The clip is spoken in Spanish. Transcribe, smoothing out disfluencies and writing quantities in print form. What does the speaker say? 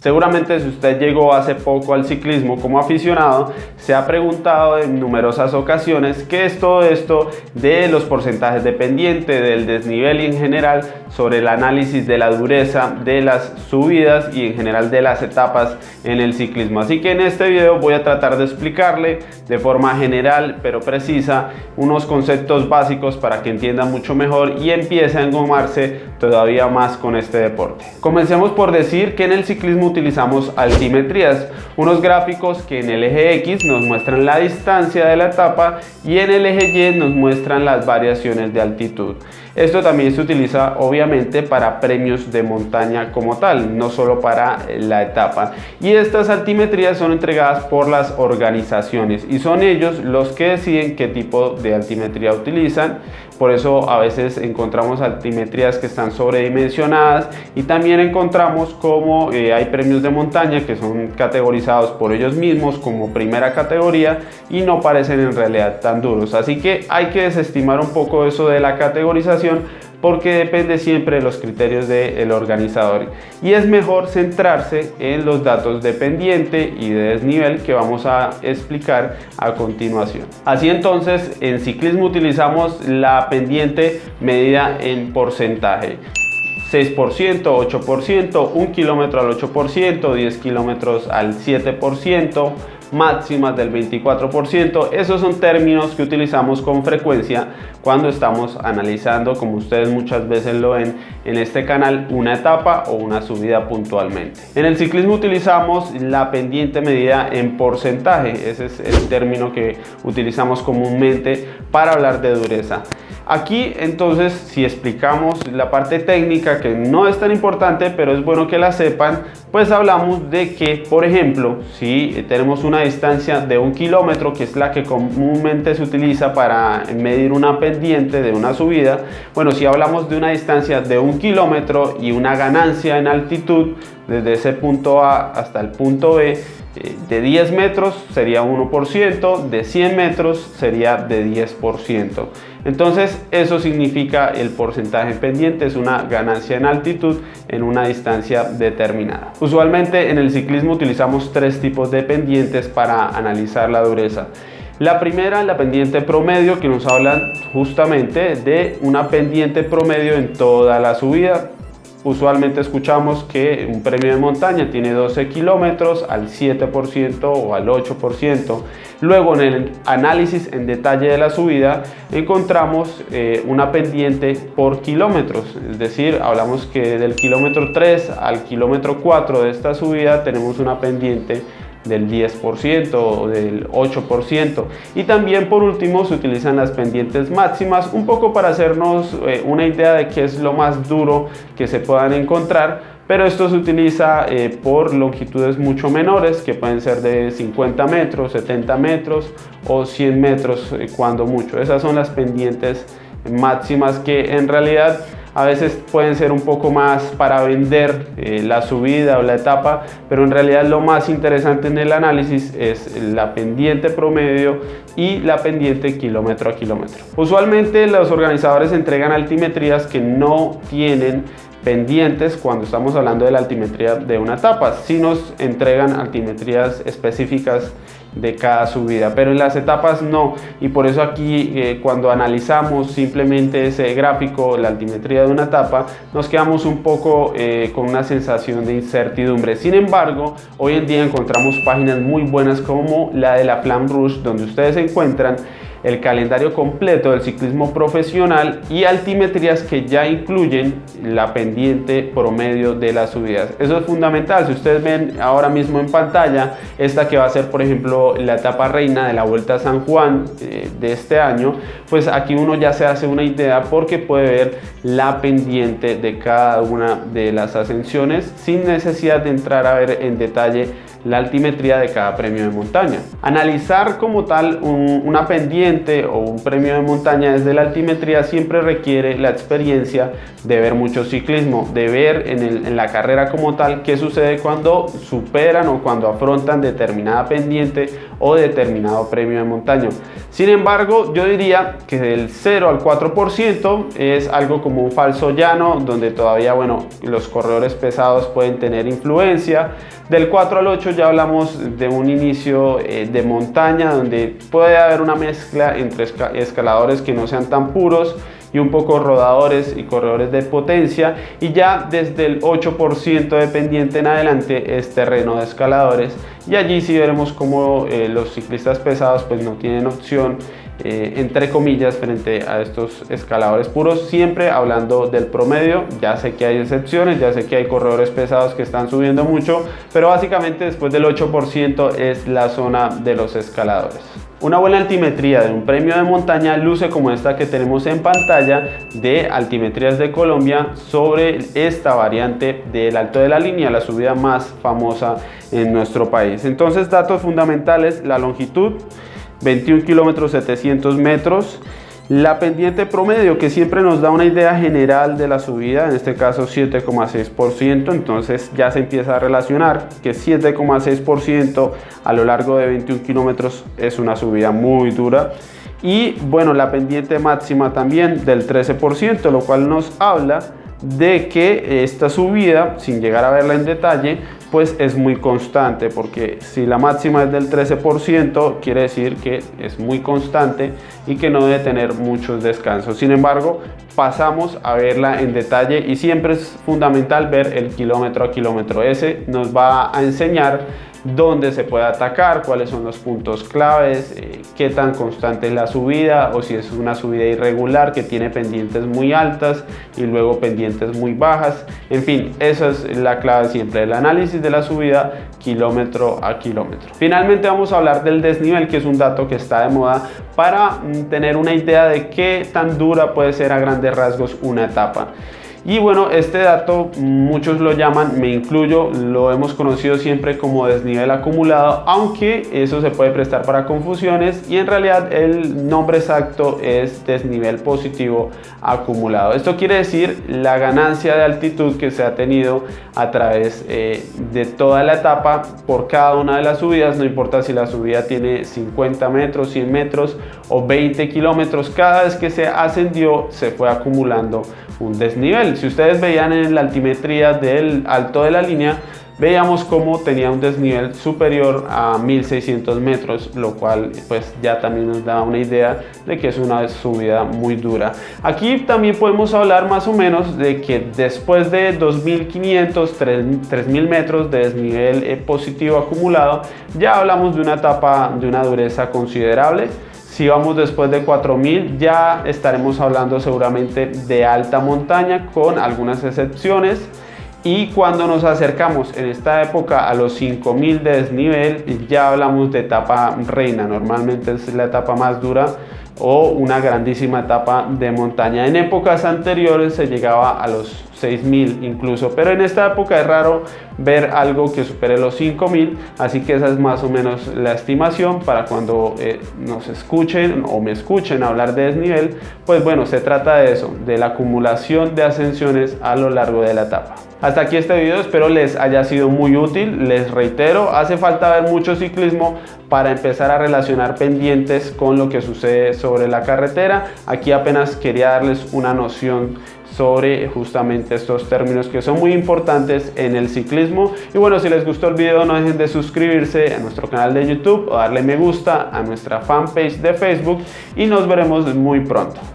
Seguramente si usted llegó hace poco al ciclismo como aficionado, se ha preguntado en numerosas ocasiones qué es todo esto de los porcentajes de pendiente, del desnivel y en general sobre el análisis de la dureza de las subidas y en general de las etapas en el ciclismo. Así que en este video voy a tratar de explicarle de forma general pero precisa unos conceptos básicos para que entienda mucho mejor y empiece a engomarse todavía más con este deporte. Comencemos por decir que en el ciclismo utilizamos altimetrías, unos gráficos que en el eje X nos muestran la distancia de la etapa y en el eje Y nos muestran las variaciones de altitud. Esto también se utiliza obviamente para premios de montaña como tal, no solo para la etapa. Y estas altimetrías son entregadas por las organizaciones y son ellos los que deciden qué tipo de altimetría utilizan. Por eso a veces encontramos altimetrías que están sobredimensionadas y también encontramos como hay premios de montaña que son categorizados por ellos mismos como primera categoría y no parecen en realidad tan duros. Así que hay que desestimar un poco eso de la categorización porque depende siempre de los criterios del organizador y es mejor centrarse en los datos de pendiente y de desnivel que vamos a explicar a continuación. Así entonces, en ciclismo utilizamos la pendiente medida en porcentaje. 6%, 8%, 1 kilómetro al 8%, 10 kilómetros al 7%, máximas del 24%. Esos son términos que utilizamos con frecuencia cuando estamos analizando, como ustedes muchas veces lo ven en este canal, una etapa o una subida puntualmente. En el ciclismo utilizamos la pendiente medida en porcentaje. Ese es el término que utilizamos comúnmente para hablar de dureza. Aquí entonces, si explicamos la parte técnica, que no es tan importante pero es bueno que la sepan, pues hablamos de que, por ejemplo, si tenemos una distancia de 1 kilómetro, que es la que comúnmente se utiliza para medir una pendiente de una subida, bueno, si hablamos de una distancia de 1 kilómetro y una ganancia en altitud desde ese punto A hasta el punto B, de 10 metros sería 1%, de 100 metros sería de 10%. Entonces eso significa el porcentaje pendiente, es una ganancia en altitud en una distancia determinada. Usualmente en el ciclismo utilizamos tres tipos de pendientes para analizar la dureza. La primera, la pendiente promedio, que nos habla justamente de una pendiente promedio en toda la subida. Usualmente escuchamos que un premio de montaña tiene 12 kilómetros al 7% o al 8%. Luego en el análisis en detalle de la subida encontramos una pendiente por kilómetros. Es decir, hablamos que del kilómetro 3 al kilómetro 4 de esta subida tenemos una pendiente del 10% o del 8%. Y también por último se utilizan las pendientes máximas, un poco para hacernos una idea de qué es lo más duro que se puedan encontrar, pero esto se utiliza por longitudes mucho menores, que pueden ser de 50 metros, 70 metros o 100 metros cuando mucho. Esas son las pendientes máximas que en realidad a veces pueden ser un poco más para vender la subida o la etapa, pero en realidad lo más interesante en el análisis es la pendiente promedio y la pendiente kilómetro a kilómetro. Usualmente los organizadores entregan altimetrías que no tienen pendientes cuando estamos hablando de la altimetría de una etapa. Sí nos entregan altimetrías específicas de cada subida, pero en las etapas no, y por eso aquí cuando analizamos simplemente ese gráfico, la altimetría de una etapa, nos quedamos un poco con una sensación de incertidumbre. Sin embargo, hoy en día encontramos páginas muy buenas como la de la Flamme Rouge, donde ustedes encuentran el calendario completo del ciclismo profesional y altimetrías que ya incluyen la pendiente promedio de las subidas. Eso es fundamental. Si ustedes ven ahora mismo en pantalla esta que va a ser, por ejemplo, la etapa reina de la Vuelta a San Juan de este año, pues aquí uno ya se hace una idea porque puede ver la pendiente de cada una de las ascensiones sin necesidad de entrar a ver en detalle la altimetría de cada premio de montaña. Analizar como tal una pendiente o un premio de montaña desde la altimetría siempre requiere la experiencia de ver mucho ciclismo, de ver en la carrera como tal qué sucede cuando superan o cuando afrontan determinada pendiente o determinado premio de montaña. Sin embargo, yo diría que del 0 al 4% es algo como un falso llano, donde todavía, bueno, los corredores pesados pueden tener influencia. Del 4 al 8 ya hablamos de un inicio de montaña, donde puede haber una mezcla entre escaladores que no sean tan puros y un poco rodadores y corredores de potencia, y ya desde el 8% de pendiente en adelante es terreno de escaladores, y allí sí veremos cómo los ciclistas pesados pues no tienen opción entre comillas frente a estos escaladores puros, siempre hablando del promedio. Ya sé que hay excepciones, ya sé que hay corredores pesados que están subiendo mucho, pero básicamente después del 8% es la zona de los escaladores. Una buena altimetría de un premio de montaña luce como esta que tenemos en pantalla de Altimetrías de Colombia sobre esta variante del Alto de la Línea, la subida más famosa en nuestro país. Entonces, datos fundamentales: la longitud 21 kilómetros 700 metros, la pendiente promedio, que siempre nos da una idea general de la subida, en este caso 7,6%, entonces ya se empieza a relacionar que 7,6% a lo largo de 21 kilómetros es una subida muy dura. Y bueno, la pendiente máxima también del 13%, lo cual nos habla de que esta subida, sin llegar a verla en detalle, pues es muy constante, porque si la máxima es del 13%, quiere decir que es muy constante y que no debe tener muchos descansos. Sin embargo, pasamos a verla en detalle y siempre es fundamental ver el kilómetro a kilómetro. Ese nos va a enseñar dónde se puede atacar, cuáles son los puntos claves, qué tan constante es la subida, o si es una subida irregular que tiene pendientes muy altas y luego pendientes muy bajas. En fin, esa es la clave siempre, el análisis de la subida kilómetro a kilómetro. Finalmente vamos a hablar del desnivel, que es un dato que está de moda para tener una idea de qué tan dura puede ser a grandes rasgos una etapa. Y bueno, este dato muchos lo llaman, me incluyo, lo hemos conocido siempre como desnivel acumulado, aunque eso se puede prestar para confusiones y en realidad el nombre exacto es desnivel positivo acumulado. Esto quiere decir la ganancia de altitud que se ha tenido a través de toda la etapa por cada una de las subidas, no importa si la subida tiene 50 metros, 100 metros o 20 kilómetros, cada vez que se ascendió se fue acumulando un desnivel. Si ustedes veían en la altimetría del Alto de la Línea, veíamos cómo tenía un desnivel superior a 1600 metros, lo cual pues ya también nos da una idea de que es una subida muy dura. Aquí también podemos hablar más o menos de que después de 2500, 3000 metros de desnivel positivo acumulado, ya hablamos de una etapa de una dureza considerable. Si vamos después de 4000, ya estaremos hablando seguramente de alta montaña, con algunas excepciones. Y cuando nos acercamos en esta época a los 5000 de desnivel, ya hablamos de etapa reina. Normalmente es la etapa más dura o una grandísima etapa de montaña. En épocas anteriores se llegaba a los 6000 incluso, pero en esta época es raro ver algo que supere los 5000, así que esa es más o menos la estimación para cuando nos escuchen o me escuchen hablar de desnivel. Pues bueno, se trata de eso, de la acumulación de ascensiones a lo largo de la etapa. Hasta aquí este video, espero les haya sido muy útil. Les reitero, hace falta ver mucho ciclismo para empezar a relacionar pendientes con lo que sucede sobre la carretera. Aquí apenas quería darles una noción sobre justamente estos términos que son muy importantes en el ciclismo. Y bueno, si les gustó el video, no dejen de suscribirse a nuestro canal de YouTube o darle me gusta a nuestra fanpage de Facebook, y nos veremos muy pronto.